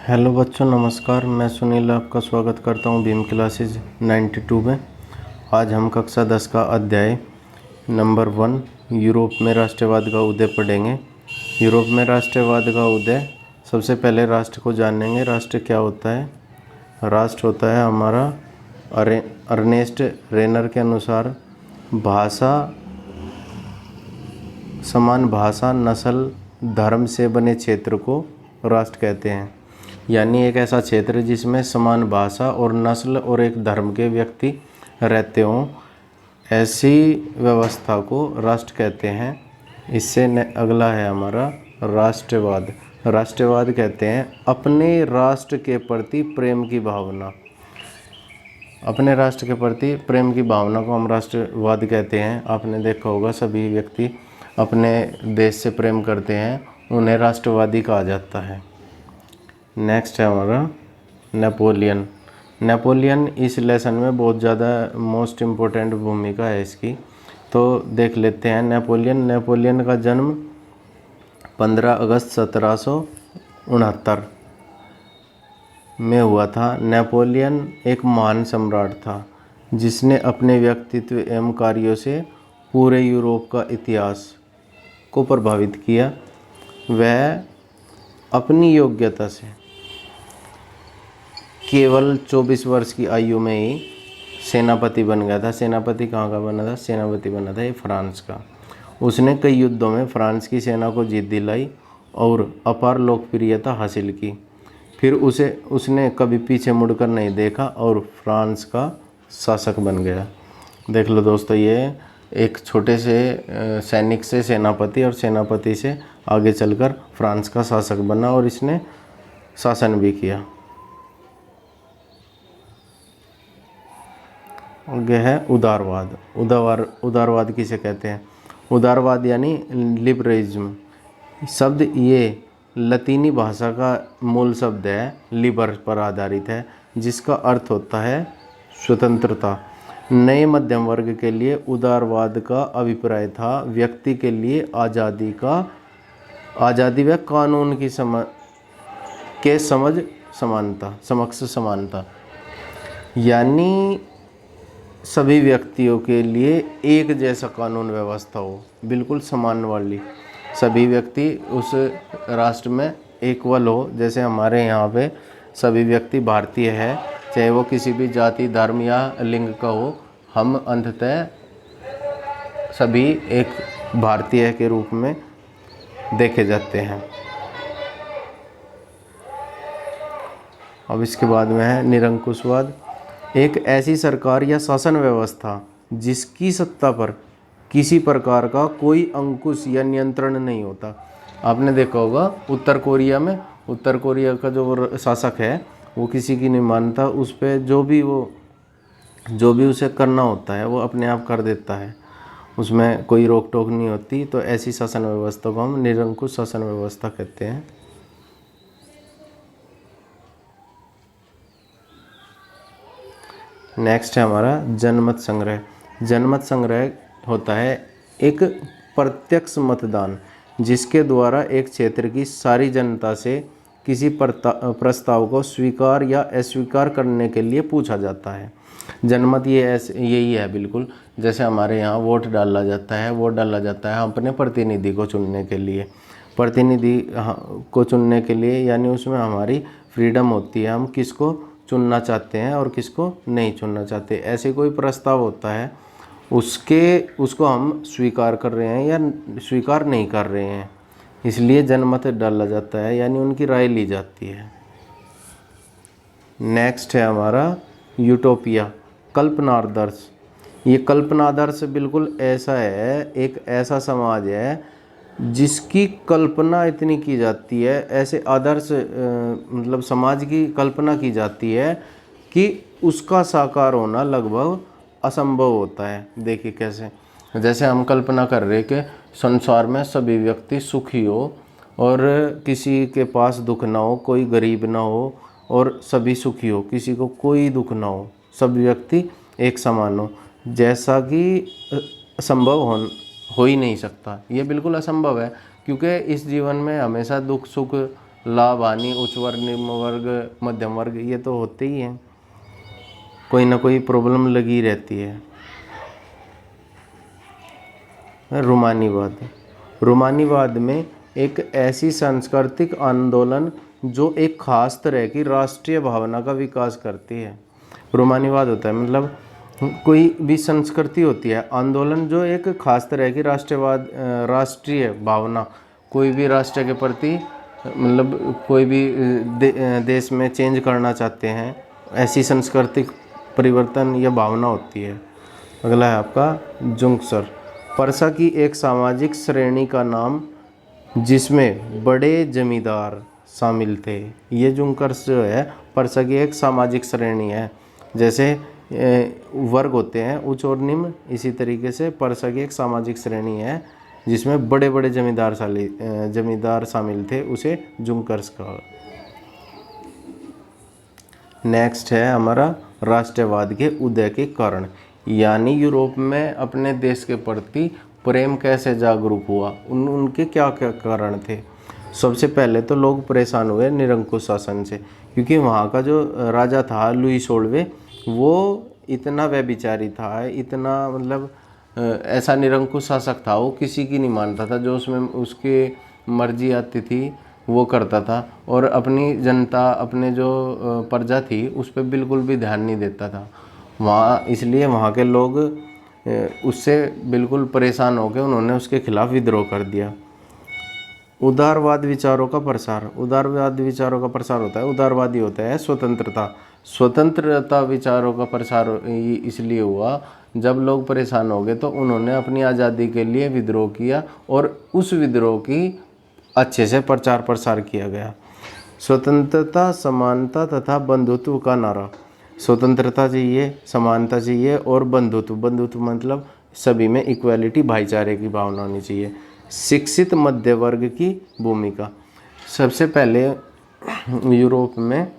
Hello बच्चों, नमस्कार। मैं सुनील आपका स्वागत करता हूं भीम क्लासेज 92 में। आज हम कक्षा 10 का अध्याय नंबर 1 यूरोप में राष्ट्रवाद का उदय पढ़ेंगे। यूरोप में राष्ट्रवाद का उदय, सबसे पहले राष्ट्र को जानेंगे। राष्ट्र क्या होता है? राष्ट्र होता है हमारा अर्नेस्ट रेनर के अनुसार समान भाषा, नस्ल, धर्म से बने क्षेत्र को राष्ट्र कहते हैं। यानी एक ऐसा क्षेत्र जिसमें समान भाषा और नस्ल और एक धर्म के व्यक्ति रहते हों, ऐसी व्यवस्था को राष्ट्र कहते हैं। इससे अगला है हमारा राष्ट्रवाद। राष्ट्रवाद कहते हैं अपने राष्ट्र के प्रति प्रेम की भावना। अपने राष्ट्र के प्रति प्रेम की भावना को हम राष्ट्रवाद कहते हैं। आपने देखा होगा सभी व्यक्ति अपने देश से प्रेम करते हैं, उन्हें राष्ट्रवादी कहा जाता है। नेक्स्ट है हमारा नेपोलियन। नेपोलियन इस लेसन में बहुत ज़्यादा मोस्ट इम्पोर्टेंट भूमिका है इसकी, तो देख लेते हैं। नेपोलियन का जन्म 15 अगस्त 1769 में हुआ था। नेपोलियन एक महान सम्राट था जिसने अपने व्यक्तित्व एवं कार्यों से पूरे यूरोप का इतिहास को प्रभावित किया। वह अपनी योग्यता से केवल 24 वर्ष की आयु में ही सेनापति बन गया था। सेनापति कहाँ का बना था? सेनापति बना था ये फ्रांस का। उसने कई युद्धों में फ्रांस की सेना को जीत दिलाई और अपार लोकप्रियता हासिल की। फिर उसने कभी पीछे मुड़कर नहीं देखा और फ्रांस का शासक बन गया। देख लो दोस्तों, ये एक छोटे से सैनिक से सेनापति और सेनापति से आगे चलकर फ्रांस का शासक बना और इसने शासन भी किया। आगे है उदारवाद। उदारवाद किसे कहते हैं? उदारवाद यानी लिबरलिज्म शब्द ये लतीनी भाषा का मूल शब्द है, लिबर पर आधारित है, जिसका अर्थ होता है स्वतंत्रता। नए मध्यम वर्ग के लिए उदारवाद का अभिप्राय था व्यक्ति के लिए आज़ादी व कानून की समक्ष समानता। यानी सभी व्यक्तियों के लिए एक जैसा कानून व्यवस्था हो, बिल्कुल समान वाली। सभी व्यक्ति उस राष्ट्र में इक्वल हो। जैसे हमारे यहाँ पे सभी व्यक्ति भारतीय है, चाहे वो किसी भी जाति, धर्म या लिंग का हो, हम अंततः सभी एक भारतीय के रूप में देखे जाते हैं। अब इसके बाद में है निरंकुशवाद। एक ऐसी सरकार या शासन व्यवस्था जिसकी सत्ता पर किसी प्रकार का कोई अंकुश या नियंत्रण नहीं होता। आपने देखा होगा उत्तर कोरिया का जो शासक है वो किसी की नहीं मानता, उस पर जो भी उसे करना होता है वो अपने आप कर देता है, उसमें कोई रोक टोक नहीं होती। तो ऐसी शासन व्यवस्था को हम निरंकुश शासन व्यवस्था कहते हैं। नेक्स्ट है हमारा जनमत संग्रह। जनमत संग्रह होता है एक प्रत्यक्ष मतदान जिसके द्वारा एक क्षेत्र की सारी जनता से किसी प्रस्ताव को स्वीकार या अस्वीकार करने के लिए पूछा जाता है। जनमत यही है बिल्कुल, जैसे हमारे यहाँ वोट डाला जाता है अपने प्रतिनिधि को चुनने के लिए, यानी उसमें हमारी फ्रीडम होती है, हम किसको चुनना चाहते हैं और किसको नहीं चुनना चाहते। ऐसे कोई प्रस्ताव होता है उसको हम स्वीकार कर रहे हैं या स्वीकार नहीं कर रहे हैं, इसलिए जनमत डाला जाता है, यानी उनकी राय ली जाती है। नेक्स्ट है हमारा यूटोपिया, कल्पनादर्श। ये कल्पनादर्श बिल्कुल ऐसा है, एक ऐसा समाज है जिसकी कल्पना इतनी की जाती है, ऐसे आदर्श मतलब समाज की कल्पना की जाती है कि उसका साकार होना लगभग असंभव होता है। देखिए कैसे, जैसे हम कल्पना कर रहे कि संसार में सभी व्यक्ति सुखी हो और किसी के पास दुख ना हो, कोई गरीब ना हो और सभी सुखी हो, किसी को कोई दुख ना हो, सभी व्यक्ति एक समान हो, जैसा कि संभव हो ही नहीं सकता। ये बिल्कुल असंभव है, क्योंकि इस जीवन में हमेशा दुख सुख लाभ हानि, उच्च वर्ग, निम्न वर्ग, मध्यम वर्ग, ये तो होते ही हैं, कोई ना कोई प्रॉब्लम लगी रहती है। रोमानीवाद, रोमानीवाद में एक ऐसी सांस्कृतिक आंदोलन जो एक खास तरह की राष्ट्रीय भावना का विकास करती है। रोमानीवाद होता है मतलब कोई भी संस्कृति होती है, आंदोलन जो एक खास तरह की राष्ट्रीय भावना, कोई भी राष्ट्र के प्रति मतलब कोई भी देश में चेंज करना चाहते हैं, ऐसी सांस्कृतिक परिवर्तन या भावना होती है। अगला है आपका जुंक्सर, परसा की एक सामाजिक श्रेणी का नाम जिसमें बड़े जमींदार शामिल थे। ये जुंकर्स जो है परसा की एक सामाजिक श्रेणी है, जैसे वर्ग होते हैं उच्च और निम्न, इसी तरीके से परसा की एक सामाजिक श्रेणी है जिसमें बड़े बड़े जमींदार शामिल थे, उसे जुंकर्स कहा। नेक्स्ट है हमारा राष्ट्रवाद के उदय के कारण, यानी यूरोप में अपने देश के प्रति प्रेम कैसे जागरूक हुआ, उनके क्या क्या कारण थे। सबसे पहले तो लोग परेशान हुए निरंकुश शासन से, क्योंकि वहाँ का जो राजा था लुई 16वें, वो इतना व्यभिचारी था, इतना मतलब ऐसा निरंकुश शासक था, वो किसी की नहीं मानता था, जो उसमें उसके मर्जी आती थी वो करता था, और अपनी जनता, अपने जो प्रजा थी उस पर बिल्कुल भी ध्यान नहीं देता था वहाँ। इसलिए वहाँ के लोग उससे बिल्कुल परेशान हो गए, उन्होंने उसके खिलाफ विद्रोह कर दिया। उदारवाद विचारों का प्रसार, उदारवाद विचारों का प्रसार होता है, उदारवादी होता है स्वतंत्रता विचारों का प्रसार इसलिए हुआ जब लोग परेशान हो गए तो उन्होंने अपनी आज़ादी के लिए विद्रोह किया, और उस विद्रोह की अच्छे से प्रचार प्रसार किया गया। स्वतंत्रता, समानता तथा बंधुत्व का नारा, स्वतंत्रता चाहिए, समानता चाहिए और बंधुत्व, बंधुत्व मतलब सभी में इक्वालिटी, भाईचारे की भावना होनी चाहिए। शिक्षित मध्य वर्ग की भूमिका, सबसे पहले यूरोप में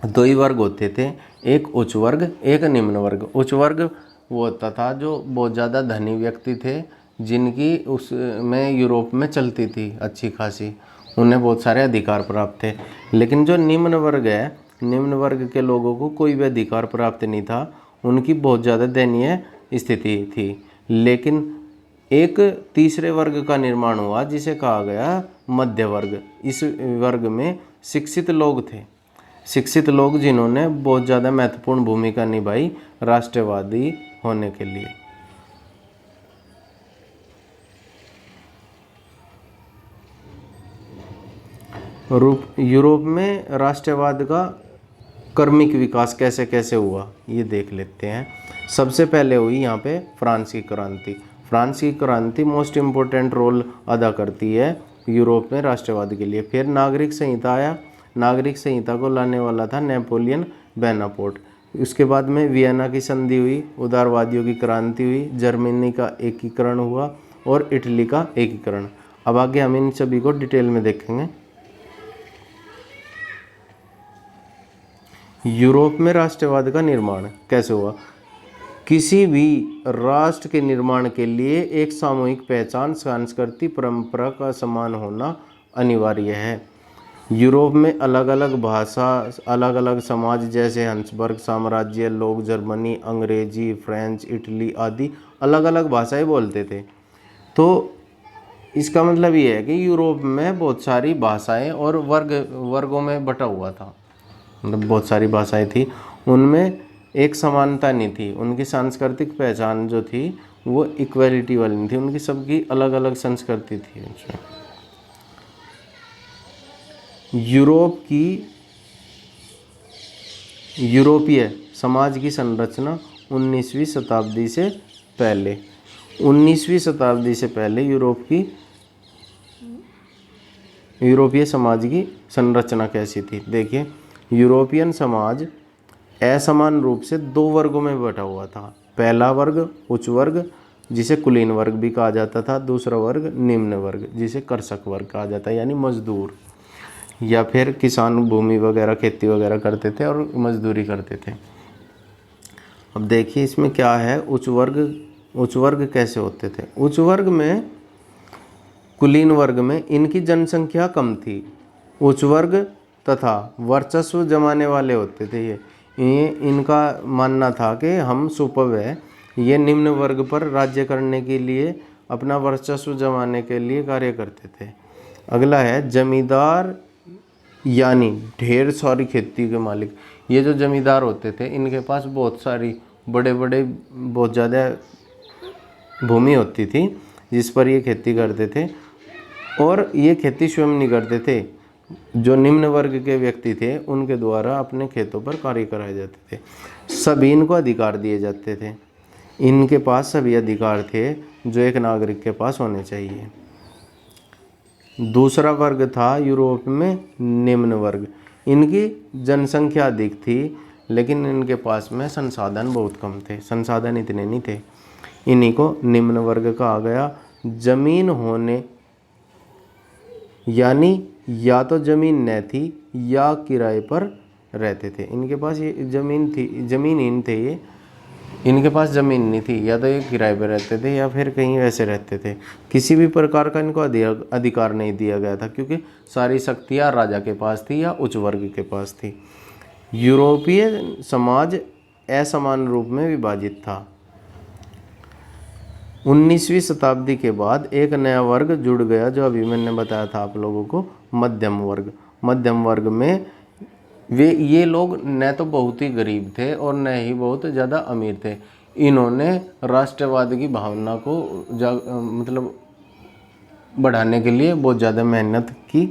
दो ही वर्ग होते थे, एक उच्च वर्ग, एक निम्न वर्ग। उच्च वर्ग वो होता था जो बहुत ज़्यादा धनी व्यक्ति थे, जिनकी उसमें यूरोप में चलती थी अच्छी खासी, उन्हें बहुत सारे अधिकार प्राप्त थे। लेकिन जो निम्न वर्ग है, निम्न वर्ग के लोगों को कोई भी अधिकार प्राप्त नहीं था, उनकी बहुत ज़्यादा दयनीय स्थिति थी। लेकिन एक तीसरे वर्ग का निर्माण हुआ जिसे कहा गया मध्य वर्ग। इस वर्ग में शिक्षित लोग थे, शिक्षित लोग जिन्होंने बहुत ज़्यादा महत्वपूर्ण भूमिका निभाई राष्ट्रवादी होने के लिए। यूरोप में राष्ट्रवाद का क्रमिक विकास कैसे कैसे हुआ ये देख लेते हैं। सबसे पहले हुई यहाँ पे फ्रांस की क्रांति। फ्रांस की क्रांति मोस्ट इम्पोर्टेंट रोल अदा करती है यूरोप में राष्ट्रवाद के लिए। फिर नागरिक संहिता आया, नागरिक संहिता को लाने वाला था नेपोलियन बोनापार्ट। उसके बाद में वियना की संधि हुई, उदारवादियों की क्रांति हुई, जर्मनी का एकीकरण हुआ और इटली का एकीकरण। अब आगे हम इन सभी को डिटेल में देखेंगे। यूरोप में राष्ट्रवाद का निर्माण कैसे हुआ। किसी भी राष्ट्र के निर्माण के लिए एक सामूहिक पहचान, सांस्कृतिक परंपरा का समान होना अनिवार्य है। यूरोप में अलग अलग भाषा, अलग अलग समाज जैसे हंसबर्ग साम्राज्य, लोग जर्मनी, अंग्रेजी, फ्रेंच, इटली आदि अलग अलग भाषाएं बोलते थे। तो इसका मतलब ये है कि यूरोप में बहुत सारी भाषाएं और वर्गों में बटा हुआ था, मतलब बहुत सारी भाषाएं थी, उनमें एक समानता नहीं थी। उनकी सांस्कृतिक पहचान जो थी वो इक्वलिटी वाली नहीं थी, उनकी सबकी अलग अलग संस्कृति थी। यूरोपीय समाज की संरचना 19वीं शताब्दी से पहले, 19वीं शताब्दी से पहले यूरोपीय समाज की संरचना कैसी थी। देखिए, यूरोपियन समाज असमान रूप से दो वर्गों में बटा हुआ था। पहला वर्ग उच्च वर्ग जिसे कुलीन वर्ग भी कहा जाता था, दूसरा वर्ग निम्न वर्ग जिसे कृषक वर्ग कहा जाता है, यानी मजदूर या फिर किसान भूमि वगैरह खेती वगैरह करते थे और मजदूरी करते थे। अब देखिए इसमें क्या है, उच्च वर्ग कैसे होते थे। उच्च वर्ग में, कुलीन वर्ग में इनकी जनसंख्या कम थी, उच्च वर्ग तथा वर्चस्व जमाने वाले होते थे। ये इनका मानना था कि हम सुपर है, ये निम्न वर्ग पर राज्य करने के लिए, अपना वर्चस्व जमाने के लिए कार्य करते थे। अगला है जमींदार यानी ढेर सारी खेती के मालिक। ये जो जमींदार होते थे इनके पास बहुत सारी बड़े बड़े बहुत ज़्यादा भूमि होती थी जिस पर ये खेती करते थे, और ये खेती स्वयं नहीं करते थे, जो निम्न वर्ग के व्यक्ति थे उनके द्वारा अपने खेतों पर कार्य कराए जाते थे। सभी इनको अधिकार दिए जाते थे, इनके पास सभी अधिकार थे जो एक नागरिक के पास होने चाहिए। दूसरा वर्ग था यूरोप में निम्न वर्ग। इनकी जनसंख्या अधिक थी लेकिन इनके पास में संसाधन बहुत कम थे, संसाधन इतने नहीं थे। इन्हीं को निम्न वर्ग कहा गया। जमीन होने यानी या तो जमीन न थी या किराए पर रहते थे। इनके पास ये जमीन थी, जमीनहीन थे ये, इनके पास ज़मीन नहीं थी, या तो ये किराए पर रहते थे या फिर कहीं वैसे रहते थे। किसी भी प्रकार का इनको अधिकार नहीं दिया गया था क्योंकि सारी शक्तियाँ राजा के पास थी या उच्च वर्ग के पास थी। यूरोपीय समाज असमान रूप में विभाजित था। 19वीं शताब्दी के बाद एक नया वर्ग जुड़ गया जो अभी मैंने बताया था आप लोगों को, मध्यम वर्ग। मध्यम वर्ग में ये लोग न तो बहुत ही गरीब थे और न ही बहुत ज़्यादा अमीर थे। इन्होंने राष्ट्रवाद की भावना को मतलब बढ़ाने के लिए बहुत ज़्यादा मेहनत की।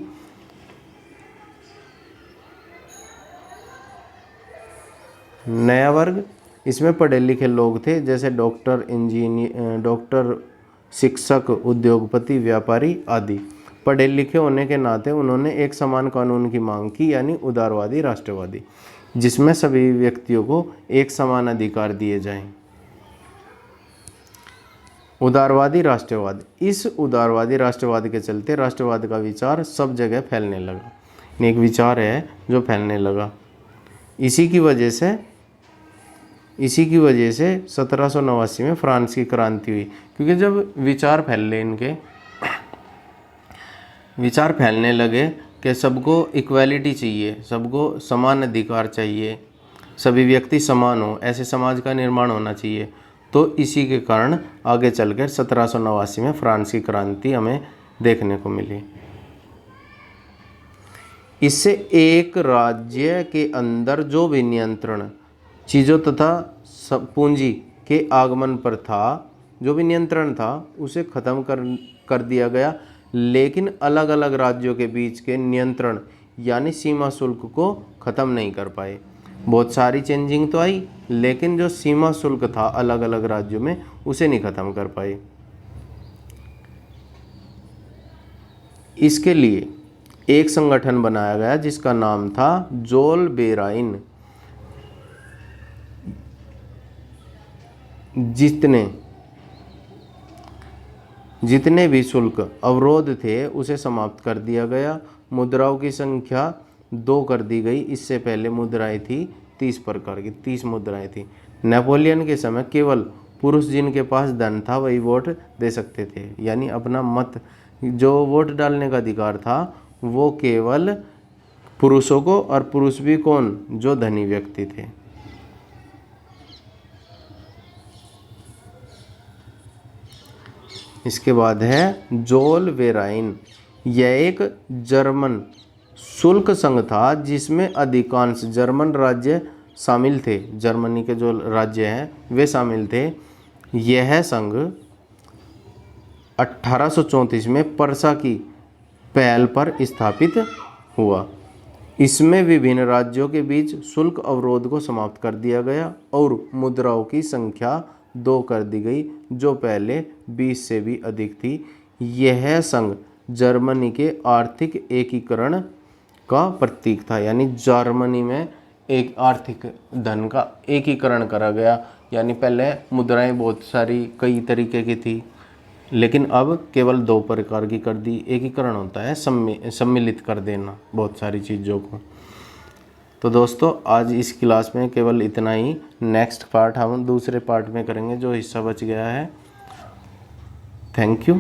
नया वर्ग, इसमें पढ़े लिखे लोग थे जैसे डॉक्टर, इंजीनियर, डॉक्टर, शिक्षक, उद्योगपति, व्यापारी आदि। पढ़े लिखे होने के नाते उन्होंने एक समान कानून की मांग की, यानी उदारवादी राष्ट्रवादी, जिसमें सभी व्यक्तियों को एक समान अधिकार दिए जाएं। उदारवादी राष्ट्रवाद। इस उदारवादी राष्ट्रवाद के चलते राष्ट्रवाद का विचार सब जगह फैलने लगा। एक विचार है जो फैलने लगा। इसी की वजह से 1789 में फ्रांस की क्रांति हुई, क्योंकि जब विचार फैलने लगे कि सबको इक्वालिटी चाहिए, सबको समान अधिकार चाहिए, सभी व्यक्ति समान हो, ऐसे समाज का निर्माण होना चाहिए। तो इसी के कारण आगे चलकर 1789 में फ्रांस की क्रांति हमें देखने को मिली। इससे एक राज्य के अंदर जो भी नियंत्रण चीज़ों तथा पूंजी के आगमन पर था, जो भी नियंत्रण था उसे खत्म कर दिया गया, लेकिन अलग अलग राज्यों के बीच के नियंत्रण यानी सीमा शुल्क को ख़त्म नहीं कर पाए। बहुत सारी चेंजिंग तो आई लेकिन जो सीमा शुल्क था अलग अलग राज्यों में उसे नहीं ख़त्म कर पाए। इसके लिए एक संगठन बनाया गया जिसका नाम था जोलबेराइन। जितने भी शुल्क अवरोध थे उसे समाप्त कर दिया गया। मुद्राओं की संख्या 2 कर दी गई। इससे पहले मुद्राएं थी 30 प्रकार की, 30 मुद्राएं थी। नेपोलियन के समय केवल पुरुष जिनके पास धन था वही वोट दे सकते थे, यानी अपना मत, जो वोट डालने का अधिकार था वो केवल पुरुषों को, और पुरुष भी कौन, जो धनी व्यक्ति थे। इसके बाद है जोलबेराइन। यह एक जर्मन शुल्क संघ था जिसमें अधिकांश जर्मन राज्य शामिल थे। जर्मनी के जो राज्य हैं वे शामिल थे। यह संघ 1834 में पर्सा की पहल पर स्थापित हुआ। इसमें विभिन्न राज्यों के बीच शुल्क अवरोध को समाप्त कर दिया गया और मुद्राओं की संख्या 2 कर दी गई, जो पहले 20 से भी अधिक थी। यह संघ जर्मनी के आर्थिक एकीकरण का प्रतीक था, यानी जर्मनी में एक आर्थिक धन का एकीकरण करा गया। यानी पहले मुद्राएं बहुत सारी कई तरीके की थी लेकिन अब केवल 2 प्रकार की कर दी। एकीकरण होता है सम्मिलित कर देना बहुत सारी चीज़ों को। तो दोस्तों आज इस क्लास में केवल इतना ही। नेक्स्ट पार्ट हम दूसरे पार्ट में करेंगे जो हिस्सा बच गया है। Thank you.